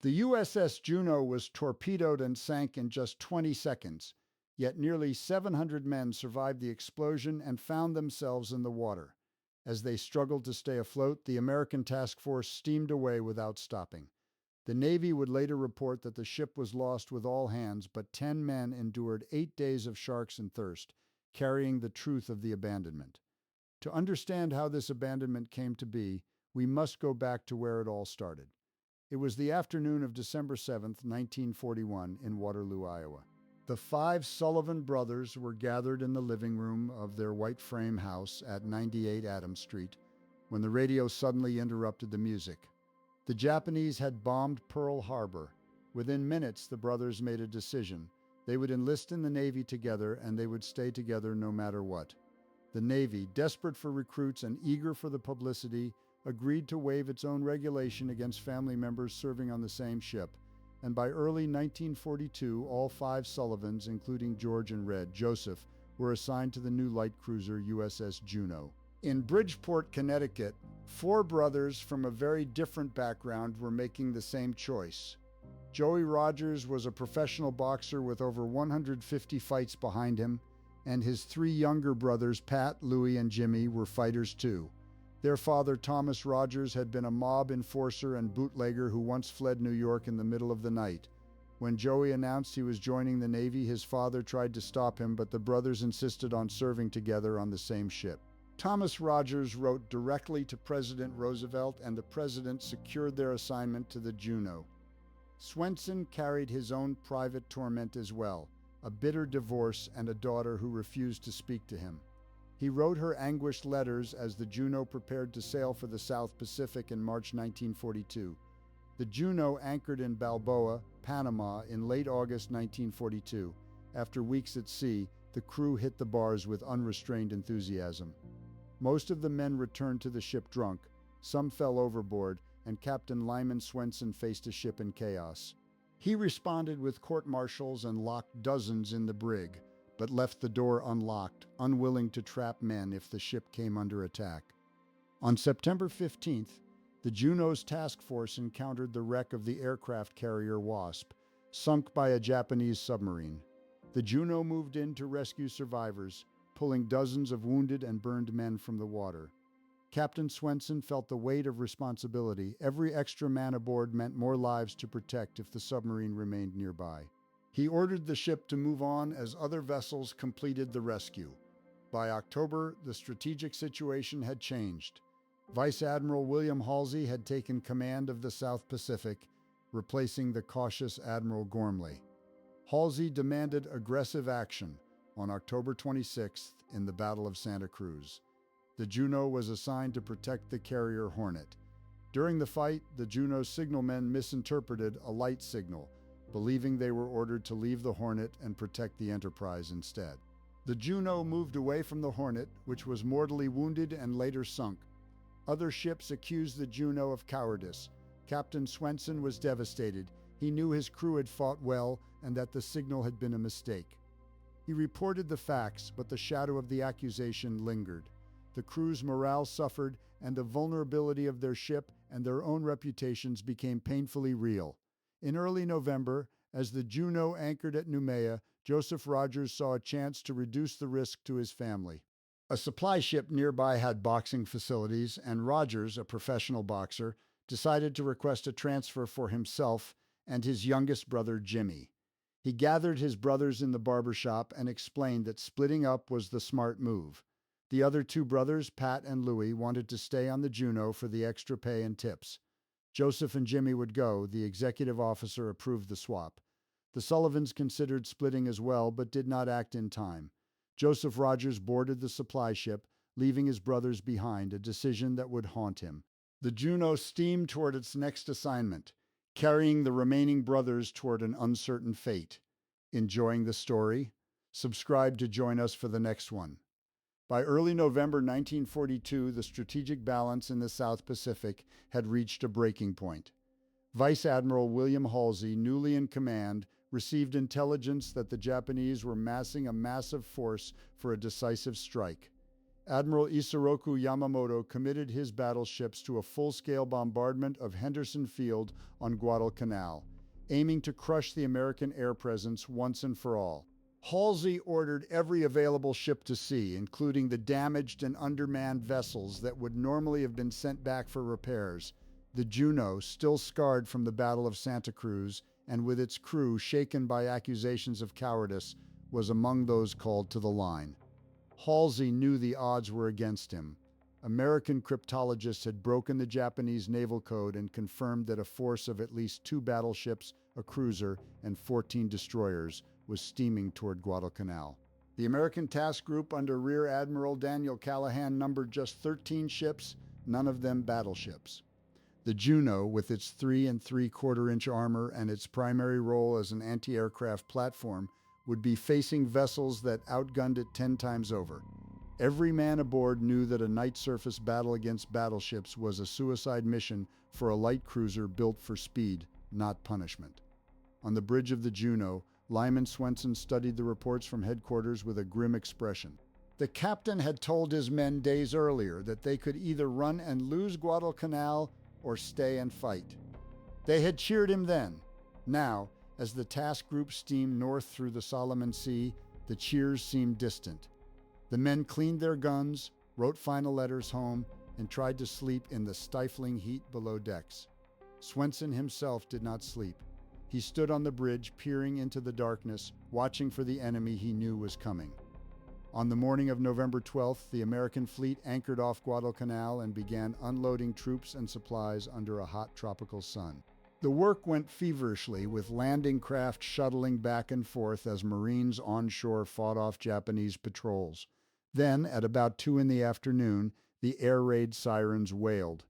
The USS Juneau was torpedoed and sank in just 20 seconds, yet nearly 700 men survived the explosion and found themselves in the water. As they struggled to stay afloat, the American task force steamed away without stopping. The Navy would later report that the ship was lost with all hands, but 10 men endured 8 days of sharks and thirst, carrying the truth of the abandonment. To understand how this abandonment came to be, we must go back to where it all started. It was the afternoon of December 7th, 1941, in Waterloo, Iowa. The five Sullivan brothers were gathered in the living room of their white frame house at 98 Adams Street when the radio suddenly interrupted the music. The Japanese had bombed Pearl Harbor. Within minutes, the brothers made a decision. They would enlist in the Navy together, and they would stay together no matter what. The Navy, desperate for recruits and eager for the publicity, agreed to waive its own regulation against family members serving on the same ship, and by early 1942, all five Sullivans, including George and Red Joseph, were assigned to the new light cruiser USS Juneau. In Bridgeport, Connecticut, four brothers from a very different background were making the same choice. Joey Rogers was a professional boxer with over 150 fights behind him, and his three younger brothers, Pat, Louie, and Jimmy, were fighters too. Their father, Thomas Rogers, had been a mob enforcer and bootlegger who once fled New York in the middle of the night. When Joey announced he was joining the Navy, his father tried to stop him, but the brothers insisted on serving together on the same ship. Thomas Rogers wrote directly to President Roosevelt, and the president secured their assignment to the Juneau. Swenson carried his own private torment as well, a bitter divorce and a daughter who refused to speak to him. He wrote her anguished letters as the Juneau prepared to sail for the South Pacific in March 1942. The Juneau anchored in Balboa, Panama, in late August 1942. After weeks at sea, the crew hit the bars with unrestrained enthusiasm. Most of the men returned to the ship drunk, some fell overboard, and Captain Lyman Swenson faced a ship in chaos. He responded with court-martials and locked dozens in the brig, but left the door unlocked, unwilling to trap men if the ship came under attack. On September 15th, the Juneau's task force encountered the wreck of the aircraft carrier Wasp, sunk by a Japanese submarine. The Juneau moved in to rescue survivors, pulling dozens of wounded and burned men from the water. Captain Swenson felt the weight of responsibility. Every extra man aboard meant more lives to protect if the submarine remained nearby. He ordered the ship to move on as other vessels completed the rescue. By October, the strategic situation had changed. Vice Admiral William Halsey had taken command of the South Pacific, replacing the cautious Admiral Gormley. Halsey demanded aggressive action on October 26th in the Battle of Santa Cruz. The Juneau was assigned to protect the carrier Hornet. During the fight, the Juneau's signalmen misinterpreted a light signal, believing they were ordered to leave the Hornet and protect the Enterprise instead. The Juneau moved away from the Hornet, which was mortally wounded and later sunk. Other ships accused the Juneau of cowardice. Captain Swenson was devastated. He knew his crew had fought well and that the signal had been a mistake. He reported the facts, but the shadow of the accusation lingered. The crew's morale suffered, and the vulnerability of their ship and their own reputations became painfully real. In early November, as the Juneau anchored at Noumea, Joseph Rogers saw a chance to reduce the risk to his family. A supply ship nearby had boxing facilities, and Rogers, a professional boxer, decided to request a transfer for himself and his youngest brother, Jimmy. He gathered his brothers in the barber shop and explained that splitting up was the smart move. The other two brothers, Pat and Louie, wanted to stay on the Juneau for the extra pay and tips. Joseph and Jimmy would go. The executive officer approved the swap. The Sullivans considered splitting as well, but did not act in time. Joseph Rogers boarded the supply ship, leaving his brothers behind, a decision that would haunt him. The Juneau steamed toward its next assignment, carrying the remaining brothers toward an uncertain fate. Enjoying the story? Subscribe to join us for the next one. By early November 1942, the strategic balance in the South Pacific had reached a breaking point. Vice Admiral William Halsey, newly in command, received intelligence that the Japanese were massing a massive force for a decisive strike. Admiral Isoroku Yamamoto committed his battleships to a full-scale bombardment of Henderson Field on Guadalcanal, aiming to crush the American air presence once and for all. Halsey ordered every available ship to sea, including the damaged and undermanned vessels that would normally have been sent back for repairs. The Juneau, still scarred from the Battle of Santa Cruz, and with its crew shaken by accusations of cowardice, was among those called to the line. Halsey knew the odds were against him. American cryptologists had broken the Japanese naval code and confirmed that a force of at least 2 battleships, a cruiser, and 14 destroyers was steaming toward Guadalcanal. The American task group under Rear Admiral Daniel Callahan numbered just 13 ships, none of them battleships. The Juneau, with its 3 3/4-inch armor and its primary role as an anti-aircraft platform, would be facing vessels that outgunned it 10 times over. Every man aboard knew that a night surface battle against battleships was a suicide mission for a light cruiser built for speed, not punishment. On the bridge of the Juneau, Lyman Swenson studied the reports from headquarters with a grim expression. The captain had told his men days earlier that they could either run and lose Guadalcanal or stay and fight. They had cheered him then. Now, as the task group steamed north through the Solomon Sea, the cheers seemed distant. The men cleaned their guns, wrote final letters home, and tried to sleep in the stifling heat below decks. Swenson himself did not sleep. He stood on the bridge, peering into the darkness, watching for the enemy he knew was coming. On the morning of November 12th, the American fleet anchored off Guadalcanal and began unloading troops and supplies under a hot tropical sun. The work went feverishly, with landing craft shuttling back and forth as Marines onshore fought off Japanese patrols. Then, at about 2 in the afternoon, the air raid sirens wailed.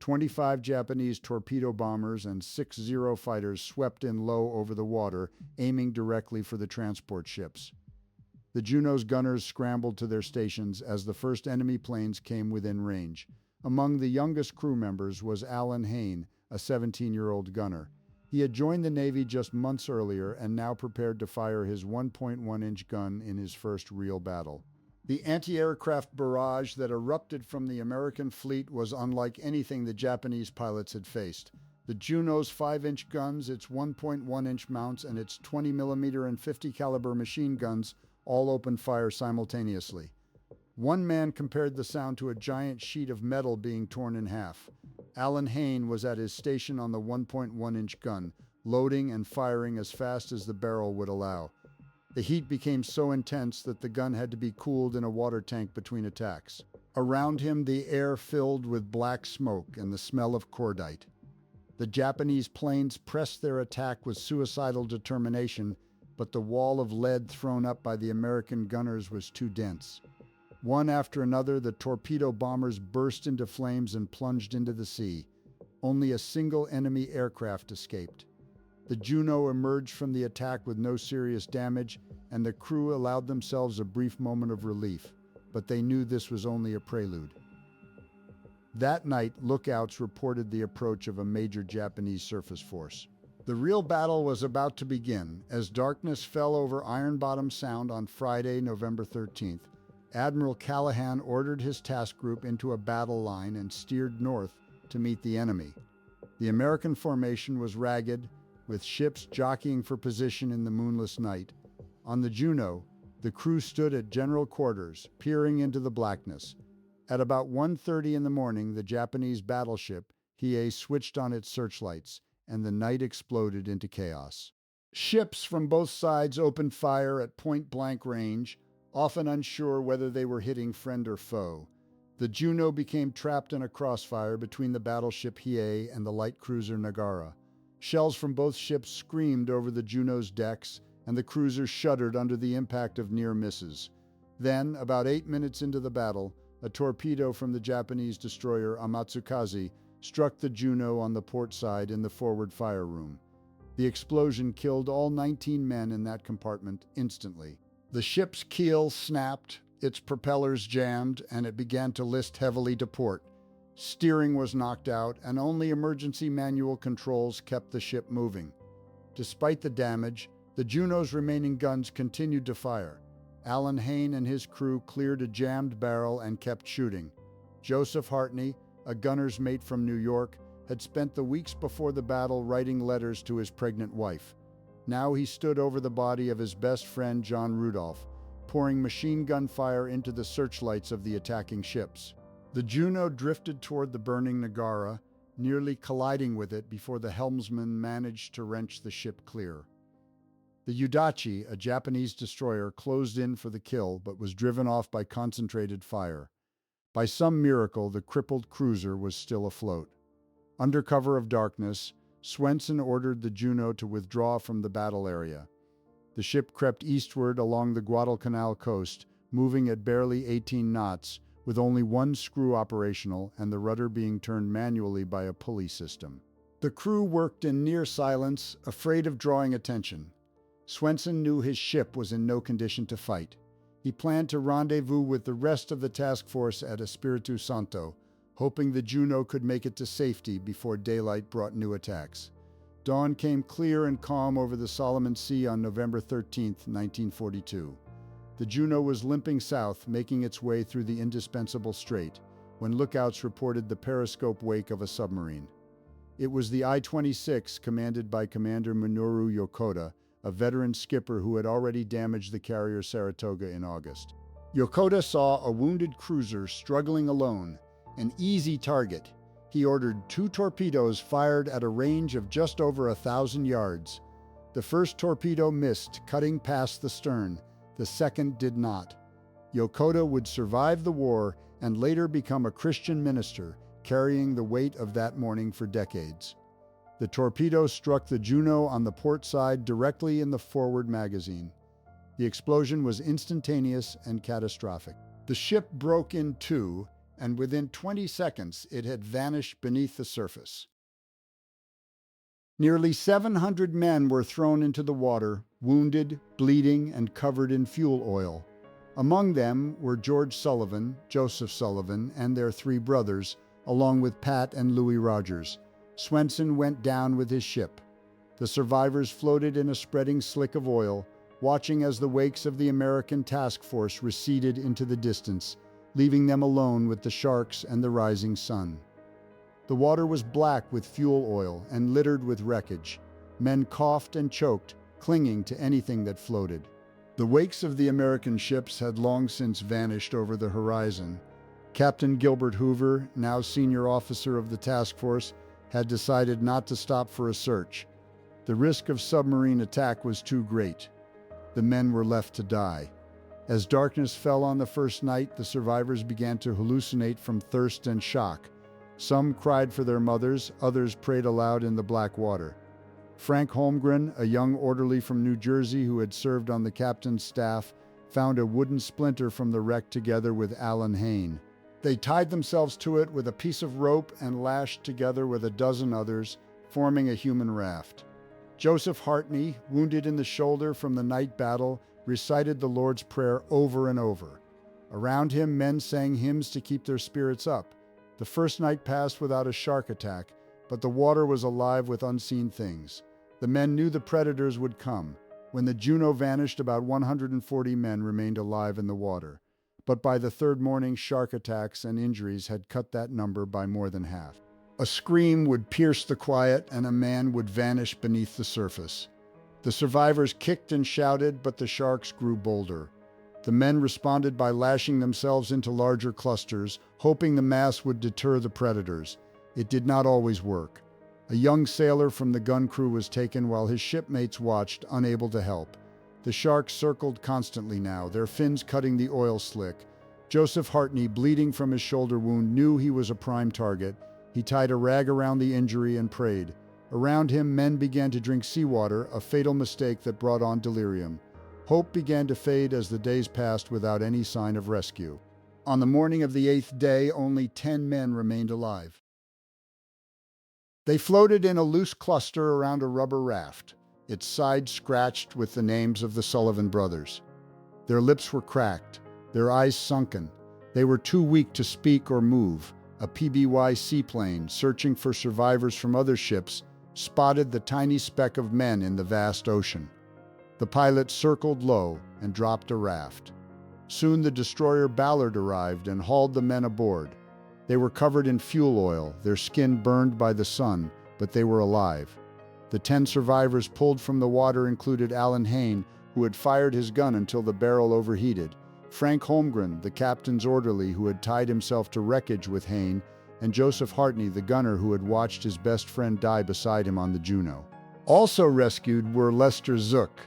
25 Japanese torpedo bombers and 6 Zero fighters swept in low over the water, aiming directly for the transport ships. The Juneau's gunners scrambled to their stations as the first enemy planes came within range. Among the youngest crew members was Alan Hayne, a 17-year-old gunner. He had joined the Navy just months earlier and now prepared to fire his 1.1-inch gun in his first real battle. The anti-aircraft barrage that erupted from the American fleet was unlike anything the Japanese pilots had faced. The Juneau's 5-inch guns, its 1.1-inch mounts, and its 20mm and 50 caliber machine guns all opened fire simultaneously. One man compared the sound to a giant sheet of metal being torn in half. Alan Hayne was at his station on the 1.1-inch gun, loading and firing as fast as the barrel would allow. The heat became so intense that the gun had to be cooled in a water tank between attacks. Around him, the air filled with black smoke and the smell of cordite. The Japanese planes pressed their attack with suicidal determination, but the wall of lead thrown up by the American gunners was too dense. One after another, the torpedo bombers burst into flames and plunged into the sea. Only a single enemy aircraft escaped. The Juneau emerged from the attack with no serious damage, and the crew allowed themselves a brief moment of relief, but they knew this was only a prelude. That night, lookouts reported the approach of a major Japanese surface force. The real battle was about to begin. As darkness fell over Iron Bottom Sound on Friday, November 13th, Admiral Callahan ordered his task group into a battle line and steered north to meet the enemy. The American formation was ragged, with ships jockeying for position in the moonless night. On the Juneau, the crew stood at general quarters, peering into the blackness. At about 1:30 in the morning, the Japanese battleship, Hiei, switched on its searchlights, and the night exploded into chaos. Ships from both sides opened fire at point-blank range, often unsure whether they were hitting friend or foe. The Juneau became trapped in a crossfire between the battleship Hiei and the light cruiser Nagara. Shells from both ships screamed over the Juneau's decks, and the cruiser shuddered under the impact of near misses. Then, about 8 minutes into the battle, a torpedo from the Japanese destroyer Amatsukaze struck the Juneau on the port side in the forward fire room. The explosion killed all 19 men in that compartment instantly. The ship's keel snapped, its propellers jammed, and it began to list heavily to port. Steering was knocked out, and only emergency manual controls kept the ship moving. Despite the damage, the Juneau's remaining guns continued to fire. Alan Hayne and his crew cleared a jammed barrel and kept shooting. Joseph Hartney, a gunner's mate from New York, had spent the weeks before the battle writing letters to his pregnant wife. Now he stood over the body of his best friend John Rudolph, pouring machine gun fire into the searchlights of the attacking ships. The Juneau drifted toward the burning Nagara, nearly colliding with it before the helmsman managed to wrench the ship clear. The Udachi, a Japanese destroyer, closed in for the kill but was driven off by concentrated fire. By some miracle, the crippled cruiser was still afloat. Under cover of darkness, Swenson ordered the Juneau to withdraw from the battle area. The ship crept eastward along the Guadalcanal coast, moving at barely 18 knots, with only one screw operational and the rudder being turned manually by a pulley system. The crew worked in near silence, afraid of drawing attention. Swenson knew his ship was in no condition to fight. He planned to rendezvous with the rest of the task force at Espiritu Santo, hoping the Juneau could make it to safety before daylight brought new attacks. Dawn came clear and calm over the Solomon Sea on November 13, 1942. The Juneau was limping south, making its way through the indispensable strait, when lookouts reported the periscope wake of a submarine. It was the I-26, commanded by Commander Minoru Yokota, a veteran skipper who had already damaged the carrier Saratoga in August. Yokota saw a wounded cruiser struggling alone, an easy target. He ordered 2 torpedoes fired at a range of just over 1,000 yards. The first torpedo missed, cutting past the stern. The second did not. Yokota would survive the war and later become a Christian minister, carrying the weight of that morning for decades. The torpedo struck the Juneau on the port side directly in the forward magazine. The explosion was instantaneous and catastrophic. The ship broke in two, and within 20 seconds it had vanished beneath the surface. Nearly 700 men were thrown into the water, wounded, bleeding, and covered in fuel oil. Among them were George Sullivan, Joseph Sullivan, and their 3 brothers, along with Pat and Louis Rogers. Swenson went down with his ship. The survivors floated in a spreading slick of oil, watching as the wakes of the American task force receded into the distance, leaving them alone with the sharks and the rising sun. The water was black with fuel oil and littered with wreckage. Men coughed and choked, clinging to anything that floated. The wakes of the American ships had long since vanished over the horizon. Captain Gilbert Hoover, now senior officer of the task force, had decided not to stop for a search. The risk of submarine attack was too great. The men were left to die. As darkness fell on the first night, the survivors began to hallucinate from thirst and shock. Some cried for their mothers, others prayed aloud in the black water. Frank Holmgren, a young orderly from New Jersey who had served on the captain's staff, found a wooden splinter from the wreck together with Alan Hayne. They tied themselves to it with a piece of rope and lashed together with a dozen others, forming a human raft. Joseph Hartney, wounded in the shoulder from the night battle, recited the Lord's Prayer over and over. Around him, men sang hymns to keep their spirits up. The first night passed without a shark attack, but the water was alive with unseen things. The men knew the predators would come. When the Juneau vanished, about 140 men remained alive in the water. But by the third morning, shark attacks and injuries had cut that number by more than half. A scream would pierce the quiet, and a man would vanish beneath the surface. The survivors kicked and shouted, but the sharks grew bolder. The men responded by lashing themselves into larger clusters, hoping the mass would deter the predators. It did not always work. A young sailor from the gun crew was taken while his shipmates watched, unable to help. The sharks circled constantly now, their fins cutting the oil slick. Joseph Hartney, bleeding from his shoulder wound, knew he was a prime target. He tied a rag around the injury and prayed. Around him, men began to drink seawater, a fatal mistake that brought on delirium. Hope began to fade as the days passed without any sign of rescue. On the morning of the 8th day, only 10 men remained alive. They floated in a loose cluster around a rubber raft, its sides scratched with the names of the Sullivan brothers. Their lips were cracked, their eyes sunken. They were too weak to speak or move. A PBY seaplane, searching for survivors from other ships, spotted the tiny speck of men in the vast ocean. The pilot circled low and dropped a raft. Soon the destroyer Ballard arrived and hauled the men aboard. They were covered in fuel oil, their skin burned by the sun, but they were alive. The 10 survivors pulled from the water included Alan Hayne, who had fired his gun until the barrel overheated, Frank Holmgren, the captain's orderly who had tied himself to wreckage with Hayne, and Joseph Hartney, the gunner who had watched his best friend die beside him on the Juneau. Also rescued were Lester Zook,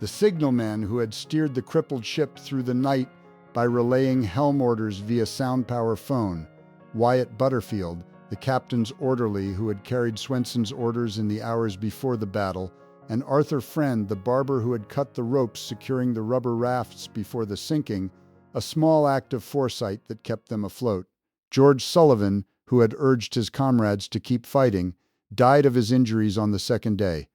the signalman who had steered the crippled ship through the night by relaying helm orders via sound power phone, Wyatt Butterfield, the captain's orderly who had carried Swenson's orders in the hours before the battle, and Arthur Friend, the barber who had cut the ropes securing the rubber rafts before the sinking, a small act of foresight that kept them afloat. George Sullivan, who had urged his comrades to keep fighting, died of his injuries on the second day.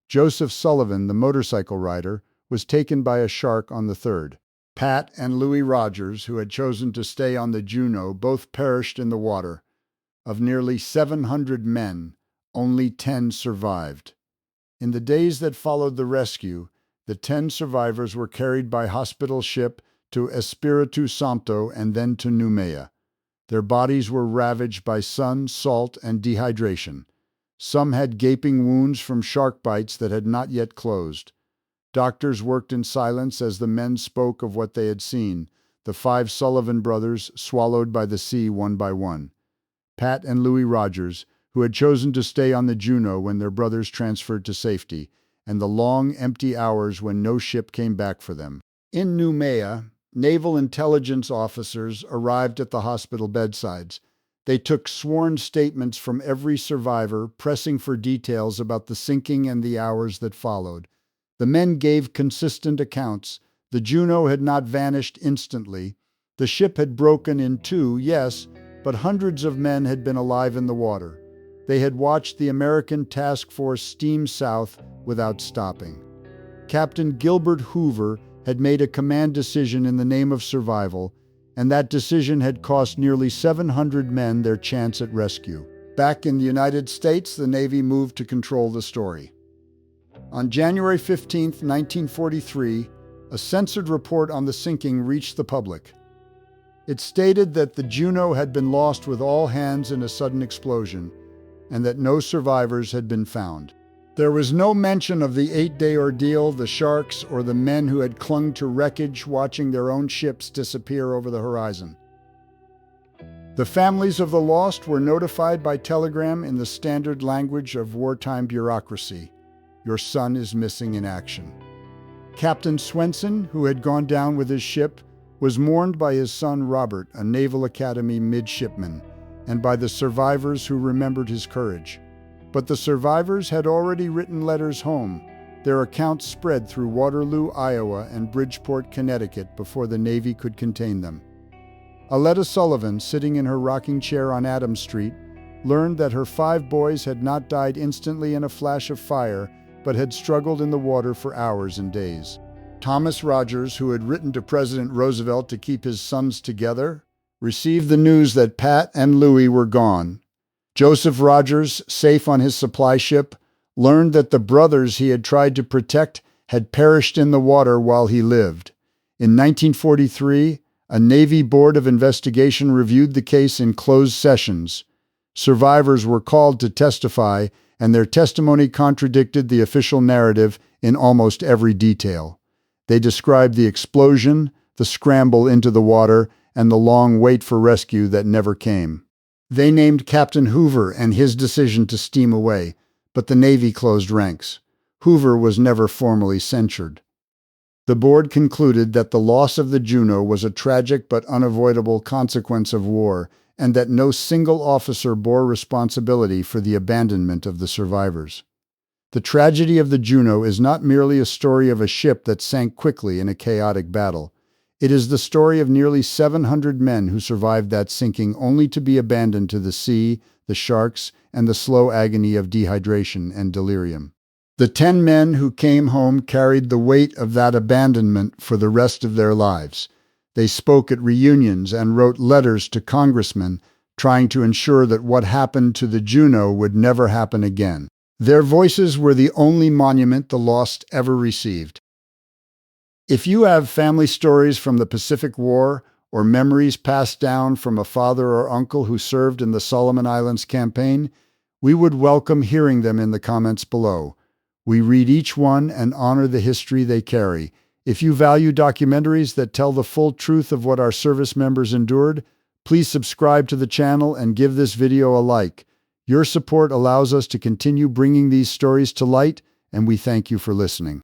Joseph Sullivan, the motorcycle rider, was taken by a shark on the third. Pat and Louis Rogers, who had chosen to stay on the Juneau, both perished in the water. Of nearly 700 men, only 10 survived. In the days that followed the rescue, the 10 survivors were carried by hospital ship to Espiritu Santo and then to Noumea. Their bodies were ravaged by sun, salt, and dehydration. Some had gaping wounds from shark bites that had not yet closed. Doctors worked in silence as the men spoke of what they had seen, the 5 Sullivan brothers swallowed by the sea one by one. Pat and Louis Rogers, who had chosen to stay on the Juneau when their brothers transferred to safety, and the long, empty hours when no ship came back for them. In Noumea, naval intelligence officers arrived at the hospital bedsides. They took sworn statements from every survivor, pressing for details about the sinking and the hours that followed. The men gave consistent accounts. The Juneau had not vanished instantly. The ship had broken in two, yes, but hundreds of men had been alive in the water. They had watched the American task force steam south without stopping. Captain Gilbert Hoover had made a command decision in the name of survival, and that decision had cost nearly 700 men their chance at rescue. Back in the United States, the Navy moved to control the story. On January 15, 1943, a censored report on the sinking reached the public. It stated that the Juneau had been lost with all hands in a sudden explosion, and that no survivors had been found. There was no mention of the 8-day ordeal, the sharks, or the men who had clung to wreckage watching their own ships disappear over the horizon. The families of the lost were notified by telegram in the standard language of wartime bureaucracy. Your son is missing in action. Captain Swenson, who had gone down with his ship, was mourned by his son Robert, a Naval Academy midshipman, and by the survivors who remembered his courage. But the survivors had already written letters home. Their accounts spread through Waterloo, Iowa, and Bridgeport, Connecticut before the Navy could contain them. Aletta Sullivan, sitting in her rocking chair on Adams Street, learned that her 5 boys had not died instantly in a flash of fire, but had struggled in the water for hours and days. Thomas Rogers, who had written to President Roosevelt to keep his sons together, received the news that Pat and Louis were gone. Joseph Rogers, safe on his supply ship, learned that the brothers he had tried to protect had perished in the water while he lived. In 1943, a Navy Board of Investigation reviewed the case in closed sessions. Survivors were called to testify, and their testimony contradicted the official narrative in almost every detail. They described the explosion, the scramble into the water, and the long wait for rescue that never came. They named Captain Hoover and his decision to steam away, but the Navy closed ranks. Hoover was never formally censured. The board concluded that the loss of the Juneau was a tragic but unavoidable consequence of war, and that no single officer bore responsibility for the abandonment of the survivors. The tragedy of the Juneau is not merely a story of a ship that sank quickly in a chaotic battle. It is the story of nearly 700 men who survived that sinking only to be abandoned to the sea, the sharks, and the slow agony of dehydration and delirium. The 10 men who came home carried the weight of that abandonment for the rest of their lives. They spoke at reunions and wrote letters to congressmen, trying to ensure that what happened to the Juneau would never happen again. Their voices were the only monument the lost ever received. If you have family stories from the Pacific War or memories passed down from a father or uncle who served in the Solomon Islands campaign, we would welcome hearing them in the comments below. We read each one and honor the history they carry. If you value documentaries that tell the full truth of what our service members endured, please subscribe to the channel and give this video a like. Your support allows us to continue bringing these stories to light, and we thank you for listening.